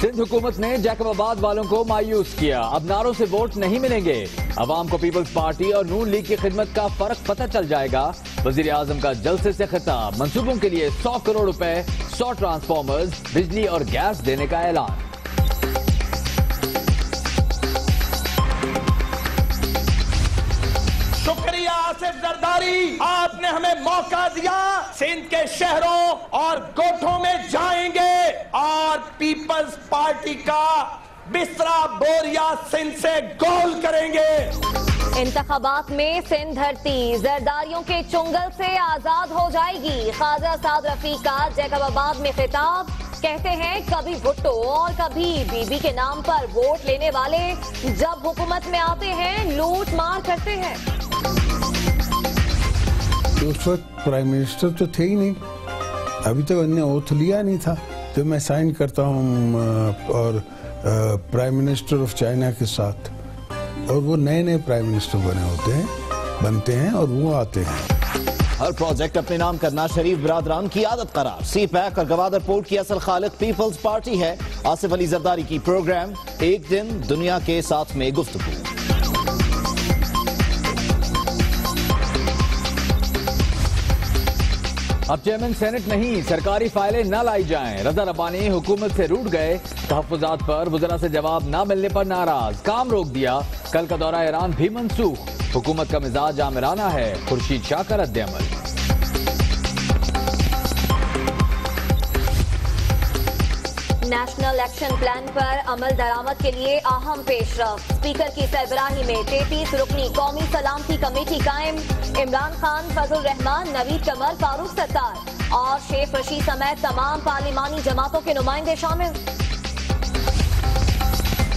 सिंध हुकूमत ने जैकबाबाद वालों को मायूस किया। अब नारों से वोट नहीं मिलेंगे। अवाम को पीपल्स पार्टी और नून लीग की खिदमत का फर्क पता चल जाएगा। वजीर आजम का जलसे से खिताब। मंसूबों के लिए 100 करोड़ रुपए, 100 ट्रांसफॉर्मर्स, बिजली और गैस देने का ऐलान। शुक्रिया आसिफ जरदारी, आपने हमें मौका दिया। सिंध के शहरों और गोठों में जाएंगे और पीपल्स पार्टी का बिस्तरा बोरिया सिंध से गोल करेंगे। इंतखाबात में सिंध धरती जरदारियों के चुंगल से आजाद हो जाएगी। ख्वाजा साद रफी का जैकबाबाद में खिताब। कहते हैं कभी भुट्टो और कभी बीबी के नाम पर वोट लेने वाले जब हुकूमत में आते हैं लूट मार करते हैं। उस वक्त प्राइम मिनिस्टर तो थे ही नहीं, अभी तक उन्होंने ओथ लिया नहीं था। जब मैं साइन करता हूँ और प्राइम मिनिस्टर ऑफ चाइना के साथ, और वो नए नए प्राइम मिनिस्टर बनते हैं और वो आते हैं। हर प्रोजेक्ट अपने नाम करना शरीफ बिरादरान की आदत करार। सी पैक और गवादर पोर्ट की असल खालिक पीपल्स पार्टी है। आसिफ अली जरदारी की प्रोग्राम एक दिन दुनिया के साथ में गुफ्तगू। अब चेयरमैन सेनेट नहीं, सरकारी फाइलें न लाई जाएं। रजा रब्बानी हुकूमत से रूठ गए। तहफ्फुजात पर वज़रा से जवाब न मिलने पर नाराज, काम रोक दिया। कल का दौरा ईरान भी मंसूख। हुकूमत का मिजाज आमिराना है। खुर्शीद शाह का रद्द-ए-अमल। नेशनल एक्शन प्लान पर अमल दरामद के लिए अहम पेशरफ। स्पीकर की सरबराही में 33 रुकनी कौमी सलामती कमेटी कायम। इमरान खान, फजल रहमान, नवीद कमर, फारूक सत्तार और शेख रशीद समेत तमाम पार्लिमानी जमातों के नुमाइंदे शामिल।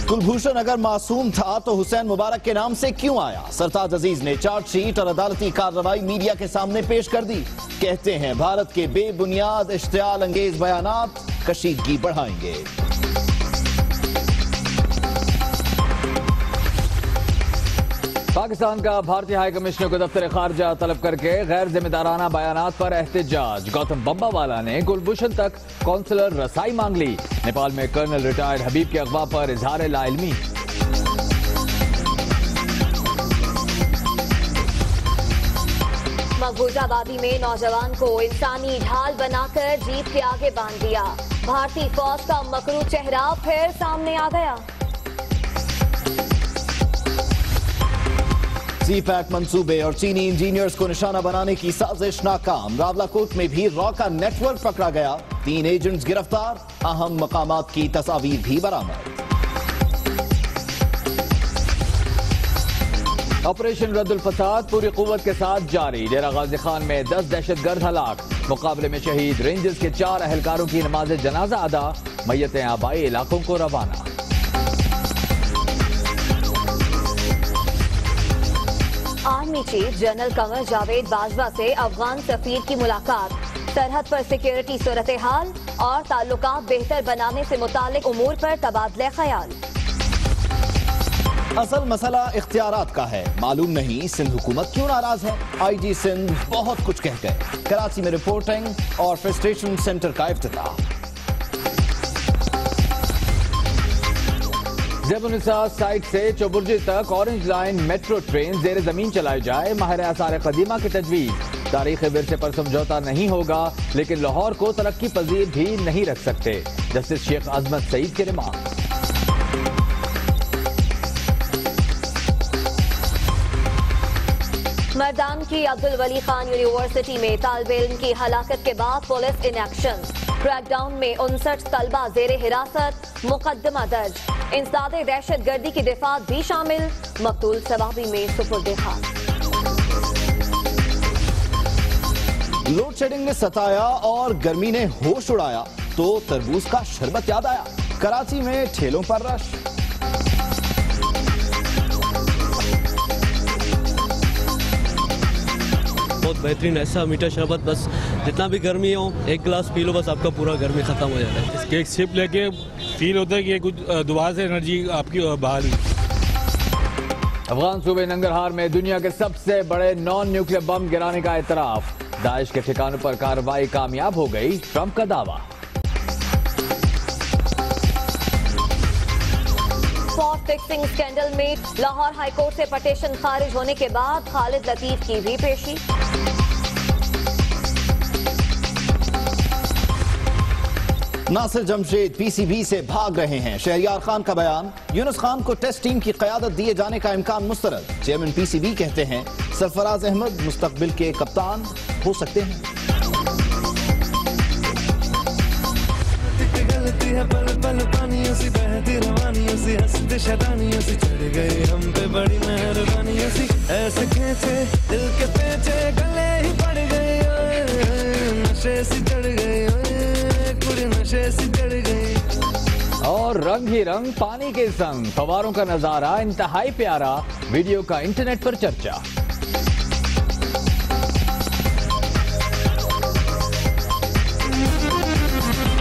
कुलभूषण अगर मासूम था तो हुसैन मुबारक के नाम से क्यों आया? सरताज अजीज ने चार्जशीट और अदालती कार्रवाई मीडिया के सामने पेश कर दी। कहते हैं भारत के बेबुनियाद इश्तियाल अंगेज बयानात कशीदगी बढ़ाएंगे। पाकिस्तान का भारतीय हाई कमिश्नर को दफ्तर खारजा तलब करके गैर जिम्मेदाराना बयानात पर एहतजाज। गौतम बम्बावाला ने कुलभूषण तक कौंसलर रसाई मांग ली। नेपाल में कर्नल रिटायर्ड हबीब के अगवा पर इजहार लाइल्मी। मकबूजा आबादी में नौजवान को इंसानी ढाल बनाकर जीप के आगे बांध दिया। भारतीय फौज का मकरू चेहरा फिर सामने आ गया। सी पैक मंसूबे और चीनी इंजीनियर्स को निशाना बनाने की साजिश नाकाम। रावलाकोट में भी रॉ का नेटवर्क पकड़ा गया। 3 एजेंट्स गिरफ्तार। अहम मकामात की तस्वीर भी बरामद। ऑपरेशन रद्दुल फसाद पूरी कुव्वत के साथ जारी। डेरा गाजी खान में 10 दहशतगर्द हलाक। मुकाबले में शहीद रेंजर्स के 4 अहलकारों की नमाज जनाजा अदा। मैयतें आबाई इलाकों को रवाना। Army chief general Qamar Javed Bajwa से अफगान सफीर की मुलाकात। सरहद पर सिक्योरिटी सूरत हाल और ताल्लुकात बेहतर बनाने से मुतालिक उमूर पर तबादले ख्याल। असल मसला इख्तियारात का है। मालूम नहीं सिंध हुकूमत क्यों नाराज है। आईजी सिंध बहुत कुछ कह गए। कराची में रिपोर्टिंग और फ्रस्ट्रेशन सेंटर का इफ्तिताह। ज़ेबुनिसा साइट से चौबुर्जी तक ऑरेंज लाइन मेट्रो ट्रेन जेर जमीन चलाई जाए। माहिर आसार कदीमा की तजवीज। तारीखी विरसे पर समझौता नहीं होगा, लेकिन लाहौर को तरक्की पजीर भी नहीं रख सकते। जस्टिस शेख अजमत सईद की रिमार्क। मर्दान की अब्दुल वली खान यूनिवर्सिटी में तालिबे इल्म की हलाकत के बाद पुलिस इन एक्शन। क्रैकडाउन में 59 तलबा जेरे हिरासत। मुकदमा दर्ज। इंसदादे दहशत गर्दी की दिफात भी शामिल। मकतूल सवाबी में सुपुर्द खाक। लोड शेडिंग ने सताया और गर्मी ने होश उड़ाया तो तरबूज का शरबत याद आया। कराची में ठेलों पर रश। बहुत बेहतरीन ऐसा मीठा शरबत, बस जितना भी गर्मी हो 1 गिलास पी लो, बस आपका पूरा गर्मी खत्म हो जाता है। इसके एक सिप लेके फील होता है कि कुछ दोबारा से एनर्जी आपकी बहाल। अफगान सूबे नंगरहार में दुनिया के सबसे बड़े नॉन न्यूक्लियर बम गिराने का एतराफ। दाइश के ठिकानों पर कार्रवाई कामयाब हो गई, ट्रंप का दावा। फिक्सिंग स्कैंडल में लाहौर हाईकोर्ट से पटिशन खारिज होने के बाद खालिद लतीफ की भी पेशी। नासिर जमशेद पीसीबी से भाग रहे हैं, शहरियार खान का बयान। यूनुस खान को टेस्ट टीम की क़यादत दिए जाने का इम्कान मुस्तरद। चेयरमैन पीसीबी कहते हैं सरफराज अहमद मुस्तकबिल के कप्तान हो सकते हैं। गलती है पल पल पानियों सी बहती रवानियों सी हंसते शैतानियों सी चढ़ गई हम पे बड़ी मेहरबानियों सी ऐसे खींचे दिल के पेचे गले ही पड़ गए नशे सी चढ़ गई नशे सी चढ़ गई। और रंग ही रंग पानी के संग फवारों का नजारा इंतहाई प्यारा, वीडियो का इंटरनेट पर चर्चा।